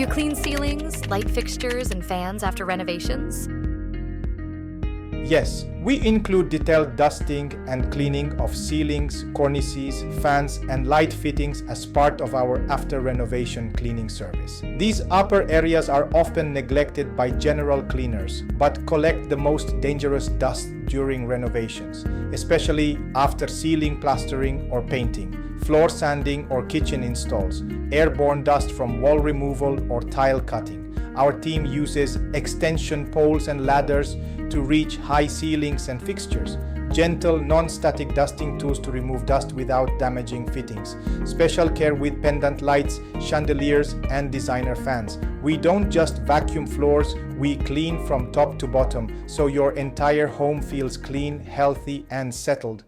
Do you clean ceilings, light fixtures, and fans after renovations? Yes, we include detailed dusting and cleaning of ceilings, cornices, fans, and light fittings as part of our after renovation cleaning service. These upper areas are often neglected by general cleaners, but collect the most dangerous dust during renovations, especially after ceiling plastering or painting, floor sanding or kitchen installs, airborne dust from wall removal or tile cutting. Our team uses extension poles and ladders to reach high ceilings and fixtures, gentle non-static dusting tools to remove dust without damaging fittings, special care with pendant lights, chandeliers, and designer fans. We don't just vacuum floors, we clean from top to bottom, so your entire home feels clean, healthy, and settled.